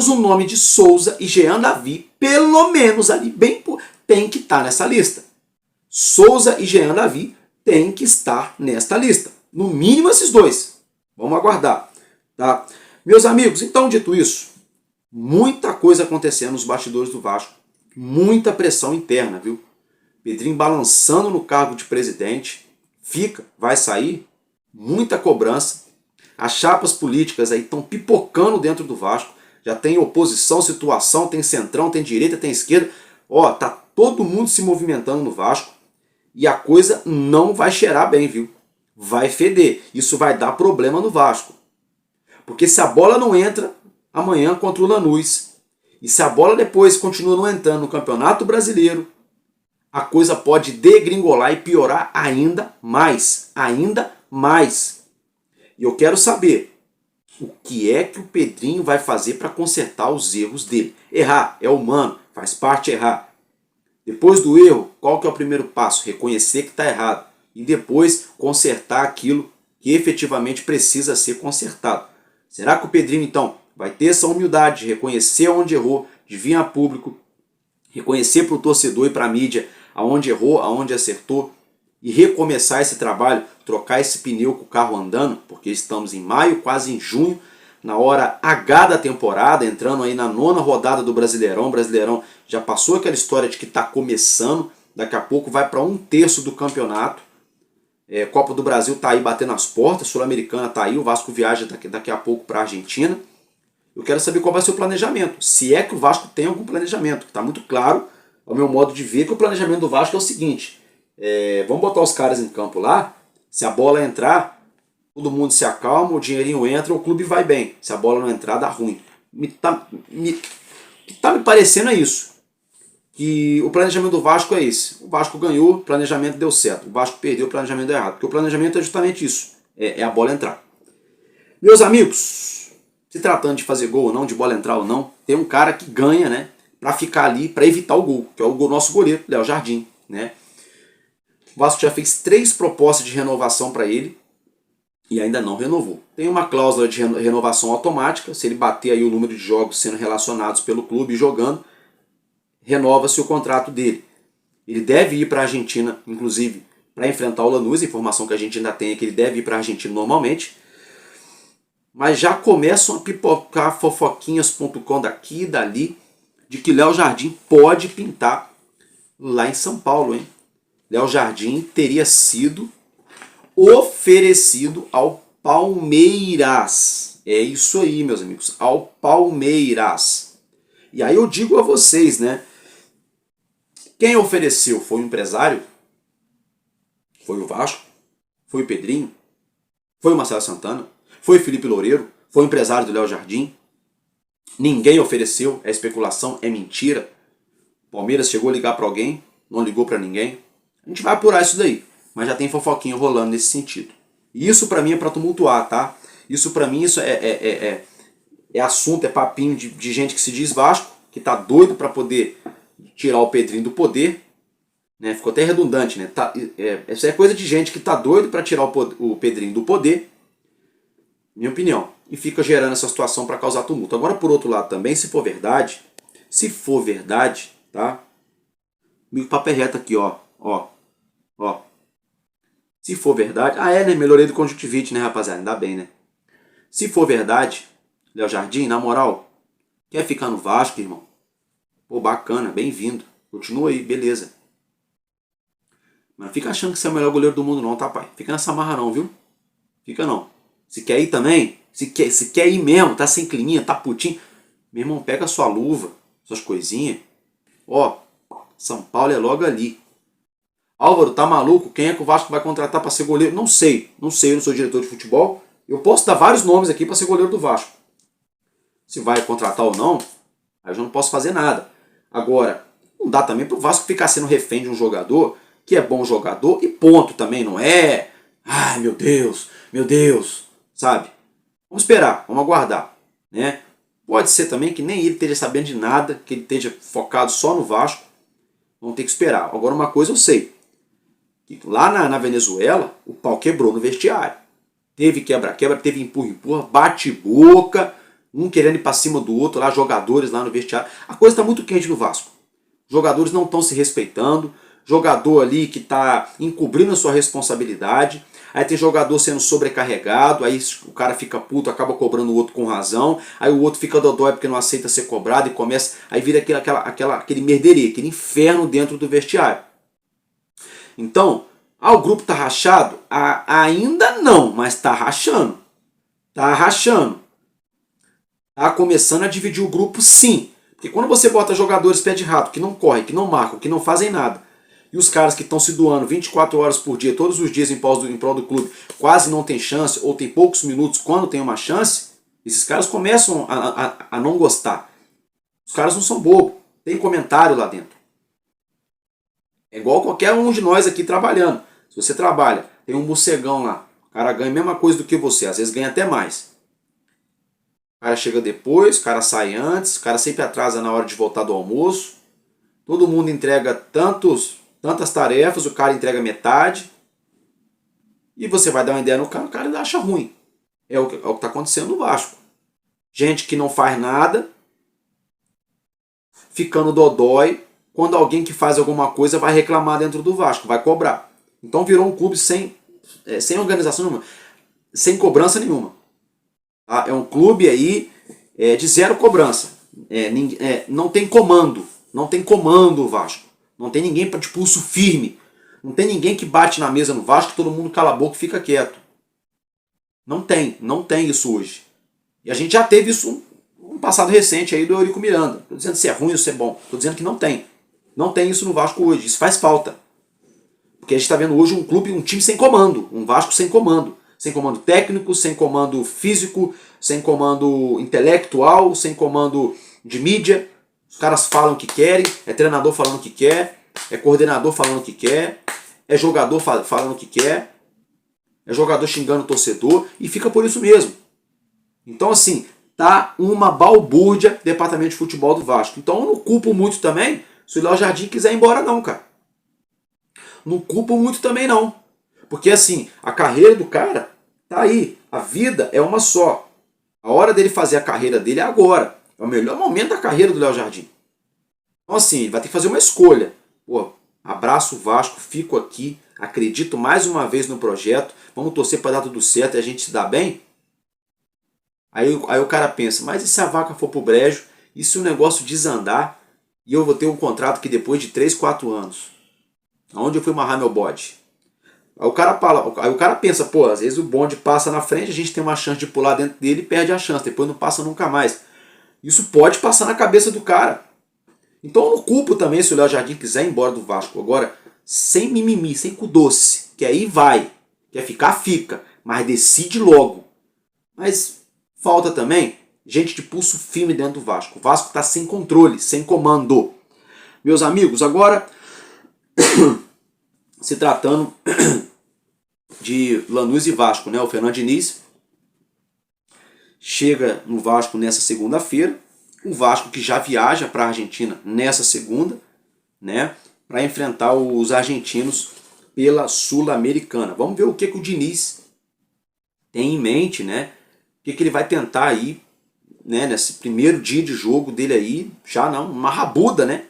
o nome de Souza e Jean Davi, pelo menos ali, tem que estar nessa lista. Souza e Jean Davi tem que estar nesta lista. No mínimo esses dois. Vamos aguardar, tá? Meus amigos, então dito isso, muita coisa acontecendo nos bastidores do Vasco. Muita pressão interna, viu? Pedrinho balançando no cargo de presidente. Vai sair. Muita cobrança. As chapas políticas aí estão pipocando dentro do Vasco. Já tem oposição, situação, tem centrão, tem direita, tem esquerda. Ó, tá todo mundo se movimentando no Vasco. E a coisa não vai cheirar bem, viu? Vai feder. Isso vai dar problema no Vasco. Porque se a bola não entra amanhã contra o Lanús, e se a bola depois continua não entrando no Campeonato Brasileiro, a coisa pode degringolar e piorar ainda mais. Ainda mais. E eu quero saber o que é que o Pedrinho vai fazer para consertar os erros dele. Errar é humano, faz parte errar. Depois do erro, qual que é o primeiro passo? Reconhecer que está errado. E depois consertar aquilo que efetivamente precisa ser consertado. Será que o Pedrinho, então, vai ter essa humildade de reconhecer onde errou, de vir a público, reconhecer para o torcedor e para a mídia aonde errou, aonde acertou e recomeçar esse trabalho, trocar esse pneu com o carro andando, porque estamos em maio, quase em junho, na hora H da temporada, entrando aí na 9ª rodada do Brasileirão. O Brasileirão já passou aquela história de que está começando, daqui a pouco vai para 1/3 do campeonato. Copa do Brasil está aí batendo as portas, Sul-Americana está aí, o Vasco viaja daqui a pouco para a Argentina. Eu quero saber qual vai ser o planejamento, se é que o Vasco tem algum planejamento, que está muito claro, ao meu modo de ver, que o planejamento do Vasco é o seguinte, vamos botar os caras em campo lá, se a bola entrar, todo mundo se acalma, o dinheirinho entra, o clube vai bem. Se a bola não entrar, dá ruim. Tá me parecendo é isso. Que o planejamento do Vasco é esse. O Vasco ganhou, o planejamento deu certo. O Vasco perdeu, o planejamento deu errado. Porque o planejamento é justamente isso. É a bola entrar. Meus amigos, se tratando de fazer gol ou não, de bola entrar ou não, tem um cara que ganha, né? Pra ficar ali, pra evitar o gol. Que é o nosso goleiro, Léo Jardim, né? O Vasco já fez 3 propostas de renovação para ele e ainda não renovou. Tem uma cláusula de renovação automática, se ele bater aí o número de jogos sendo relacionados pelo clube e jogando, renova-se o contrato dele. Ele deve ir para a Argentina, inclusive, para enfrentar o Lanús, a informação que a gente ainda tem é que ele deve ir para a Argentina normalmente, mas já começam a pipocar fofoquinhas.com daqui e dali, de que Léo Jardim pode pintar lá em São Paulo, hein? Léo Jardim teria sido oferecido ao Palmeiras. É isso aí, meus amigos, ao Palmeiras. E aí eu digo a vocês, né? Quem ofereceu foi o empresário? Foi o Vasco? Foi o Pedrinho? Foi o Marcelo Santana? Foi o Felipe Loureiro? Foi o empresário do Léo Jardim? Ninguém ofereceu, é especulação, é mentira. O Palmeiras chegou a ligar para alguém, não ligou para ninguém. A gente vai apurar isso daí, mas já tem fofoquinha rolando nesse sentido. E isso pra mim é pra tumultuar, tá? Isso pra mim isso é assunto, é papinho de gente que se diz Vasco, que tá doido pra poder tirar o Pedrinho do poder, né? Ficou até redundante, né? Essa é coisa de gente que tá doido pra tirar o Pedrinho do poder, minha opinião, e fica gerando essa situação pra causar tumulto. Agora, por outro lado também, se for verdade, tá? O papo é reto aqui, ó. Se for verdade... né? Melhorei do conjuntivite, né, rapaziada? Ainda bem, né? Se for verdade, Léo Jardim, na moral, quer ficar no Vasco, irmão? Pô, bacana, bem-vindo. Continua aí, beleza. Mas não fica achando que você é o melhor goleiro do mundo não, tá, pai? Fica nessa marra não, viu? Fica não. Se quer ir também, se quer ir mesmo, tá sem climinha, tá putinho, meu irmão, pega a sua luva, suas coisinhas. Ó, São Paulo é logo ali. Álvaro, tá maluco? Quem é que o Vasco vai contratar para ser goleiro? Não sei, eu não sou diretor de futebol. Eu posso dar vários nomes aqui para ser goleiro do Vasco. Se vai contratar ou não, aí eu já não posso fazer nada. Agora, não dá também pro Vasco ficar sendo refém de um jogador que é bom jogador e ponto também, não é? Ai, meu Deus, sabe? Vamos esperar, vamos aguardar, né? Pode ser também que nem ele esteja sabendo de nada, que ele esteja focado só no Vasco. Vamos ter que esperar. Agora uma coisa eu sei. Lá na Venezuela, o pau quebrou no vestiário. Teve quebra-quebra, teve empurra-empurra, bate-boca, um querendo ir para cima do outro, lá jogadores lá no vestiário. A coisa está muito quente no Vasco. Jogadores não estão se respeitando, jogador ali que está encobrindo a sua responsabilidade, aí tem jogador sendo sobrecarregado, aí o cara fica puto, acaba cobrando o outro com razão, aí o outro fica dodói porque não aceita ser cobrado e começa, aí vira aquele merderê, aquele inferno dentro do vestiário. Então, o grupo tá rachado? Ainda não, mas tá rachando. Tá rachando. Tá começando a dividir o grupo, sim. Porque quando você bota jogadores pé de rato, que não correm, que não marcam, que não fazem nada, e os caras que estão se doando 24 horas por dia, todos os dias em prol do clube, quase não tem chance, ou tem poucos minutos quando tem uma chance, esses caras começam a não gostar. Os caras não são bobos. Tem comentário lá dentro. É igual qualquer um de nós aqui trabalhando. Se você trabalha, tem um morcegão lá, o cara ganha a mesma coisa do que você, às vezes ganha até mais. O cara chega depois, o cara sai antes, o cara sempre atrasa na hora de voltar do almoço. Todo mundo entrega tantas tarefas, o cara entrega metade. E você vai dar uma ideia no cara, o cara ainda acha ruim. É o que está acontecendo no Vasco. Gente que não faz nada, ficando dodói, quando alguém que faz alguma coisa vai reclamar dentro do Vasco, vai cobrar. Então virou um clube sem organização nenhuma, sem cobrança nenhuma. Tá? É um clube aí de zero cobrança. Não tem comando. Não tem comando o Vasco. Não tem ninguém de pulso firme. Não tem ninguém que bate na mesa no Vasco e todo mundo cala a boca e fica quieto. Não tem isso hoje. E a gente já teve isso no passado recente aí do Eurico Miranda. Estou dizendo se é ruim ou se é bom. Estou dizendo que não tem. Não tem isso no Vasco hoje. Isso faz falta. Porque a gente está vendo hoje um clube, um time sem comando. Um Vasco sem comando. Sem comando técnico, sem comando físico, sem comando intelectual, sem comando de mídia. Os caras falam o que querem, é treinador falando o que quer, é coordenador falando o que quer, é jogador falando o que quer, é jogador xingando o torcedor e fica por isso mesmo. Então assim, tá uma balbúrdia departamento de futebol do Vasco. Então eu não culpo muito também se o Léo Jardim quiser ir embora não, cara. Não culpo muito também não. Porque assim, a carreira do cara tá aí. A vida é uma só. A hora dele fazer a carreira dele é agora. É o melhor momento da carreira do Léo Jardim. Então assim, ele vai ter que fazer uma escolha. Pô, abraço o Vasco, fico aqui, acredito mais uma vez no projeto, vamos torcer para dar tudo certo e a gente se dá bem? Aí o cara pensa, mas e se a vaca for pro brejo? E se o negócio desandar e eu vou ter um contrato que depois de 3, 4 anos? Aonde eu fui amarrar meu bode? Aí o cara pensa, pô, às vezes o bonde passa na frente, a gente tem uma chance de pular dentro dele e perde a chance, depois não passa nunca mais. Isso pode passar na cabeça do cara. Então eu não culpo também se o Léo Jardim quiser ir embora do Vasco. Agora, sem mimimi, sem cu doce. Quer ir, vai. Quer ficar, fica. Mas decide logo. Mas falta também gente de pulso firme dentro do Vasco. O Vasco está sem controle, sem comando. Meus amigos, agora se tratando de Lanús e Vasco, né? O Fernando Diniz chega no Vasco nessa segunda-feira. O Vasco que já viaja para a Argentina nessa segunda, né? Para enfrentar os argentinos pela Sul-Americana. Vamos ver o que o Diniz tem em mente, né? O que ele vai tentar aí, né? Nesse primeiro dia de jogo dele aí, já não, uma rabuda, né?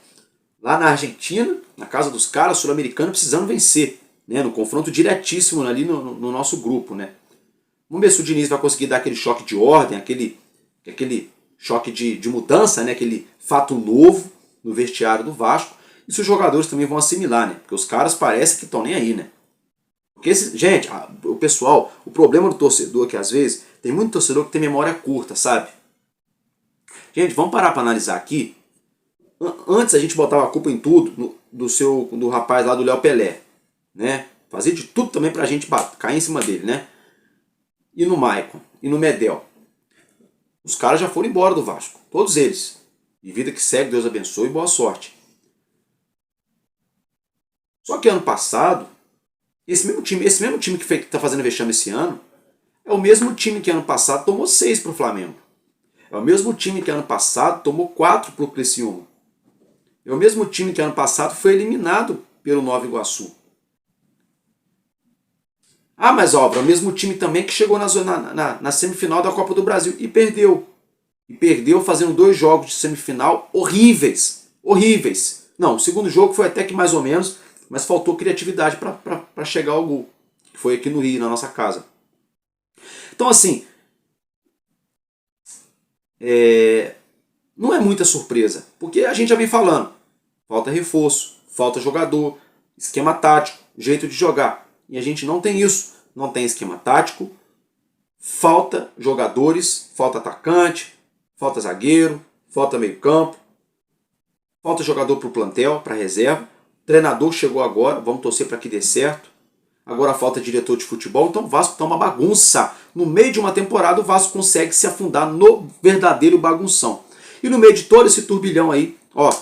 Lá na Argentina, na casa dos caras, Sul-Americana, precisando vencer, né? No confronto diretíssimo ali no nosso grupo, né? Vamos ver se o Diniz vai conseguir dar aquele choque de ordem, aquele choque de mudança, né? Aquele fato novo no vestiário do Vasco. E se os jogadores também vão assimilar, né? Porque os caras parecem que estão nem aí, né? Porque, gente, o pessoal, o problema do torcedor é que às vezes tem muito torcedor que tem memória curta, sabe? Gente, vamos parar para analisar aqui. Antes a gente botava a culpa em tudo do rapaz lá do Léo Pelé, né? Fazia de tudo também pra gente cair em cima dele, né? E no Maicon, e no Medel. Os caras já foram embora do Vasco, todos eles. E vida que segue, Deus abençoe e boa sorte. Só que ano passado, esse mesmo time que está fazendo vexame esse ano, é o mesmo time que ano passado tomou 6 pro Flamengo. É o mesmo time que ano passado tomou 4 pro Criciúma. É o mesmo time que ano passado foi eliminado pelo Nova Iguaçu. Ah, mas ó, é o mesmo time também que chegou na semifinal da Copa do Brasil e perdeu. E perdeu fazendo 2 jogos de semifinal horríveis. Horríveis. Não, o segundo jogo foi até que mais ou menos, mas faltou criatividade para chegar ao gol. Que foi aqui no Rio, na nossa casa. Então assim, não é muita surpresa, porque a gente já vem falando. Falta reforço, falta jogador, esquema tático, jeito de jogar. E a gente não tem isso. Não tem esquema tático, falta jogadores, falta atacante, falta zagueiro, falta meio campo, falta jogador para o plantel, para reserva. O treinador chegou agora, vamos torcer para que dê certo. Agora falta diretor de futebol, então o Vasco está uma bagunça. No meio de uma temporada o Vasco consegue se afundar no verdadeiro bagunção. E no meio de todo esse turbilhão aí, ó,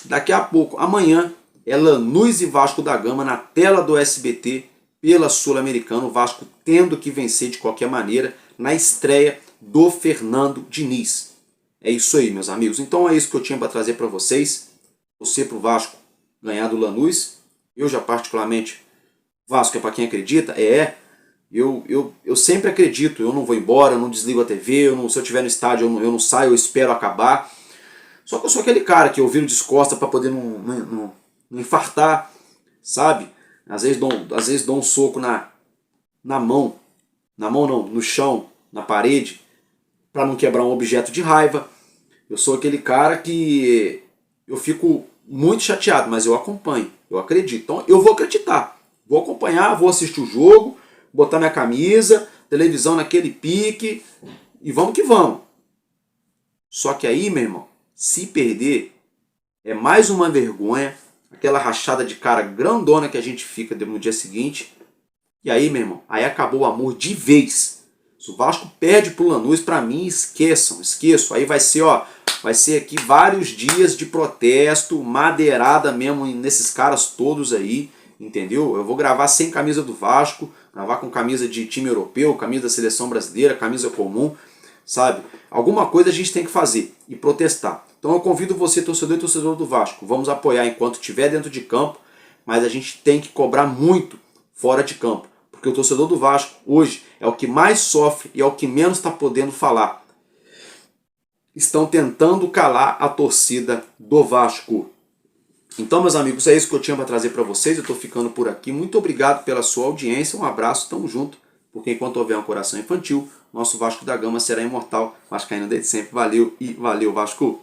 daqui a pouco, amanhã, é Lanús e Vasco da Gama na tela do SBT pela Sul-Americana. O Vasco tendo que vencer de qualquer maneira na estreia do Fernando Diniz. É isso aí, meus amigos. Então é isso que eu tinha para trazer para vocês. Você para o Vasco ganhar do Lanús. Eu já particularmente, Vasco é para quem acredita. Eu sempre acredito. Eu não vou embora, eu não desligo a TV. Se eu estiver no estádio, eu não saio, eu espero acabar. Só que eu sou aquele cara que eu viro de costas para poder não infartar, sabe? Às vezes dou um soco na mão na mão não, no chão, na parede, para não quebrar um objeto de raiva. Eu sou aquele cara que eu fico muito chateado, mas eu acompanho, eu acredito. Então eu vou acreditar, vou acompanhar, vou assistir o jogo, botar minha camisa, televisão naquele pique e vamos que vamos. Só que aí, meu irmão, se perder, é mais uma vergonha, aquela rachada de cara grandona que a gente fica no dia seguinte. E aí, meu irmão, aí acabou o amor de vez. Se o Vasco perde pro Lanús, pra mim, esqueçam. Aí vai ser, vai ser aqui vários dias de protesto, madeirada mesmo nesses caras todos aí, entendeu? Eu vou gravar sem camisa do Vasco, gravar com camisa de time europeu, camisa da seleção brasileira, camisa comum, sabe? Alguma coisa a gente tem que fazer e protestar. Então eu convido você, torcedor e torcedor do Vasco, vamos apoiar enquanto estiver dentro de campo, mas a gente tem que cobrar muito fora de campo. Porque o torcedor do Vasco hoje é o que mais sofre e é o que menos está podendo falar. Estão tentando calar a torcida do Vasco. Então, meus amigos, é isso que eu tinha para trazer para vocês. Eu estou ficando por aqui. Muito obrigado pela sua audiência. Um abraço, tamo junto. Porque enquanto houver um coração infantil, nosso Vasco da Gama será imortal. Vascaíno desde sempre. Valeu e valeu, Vasco!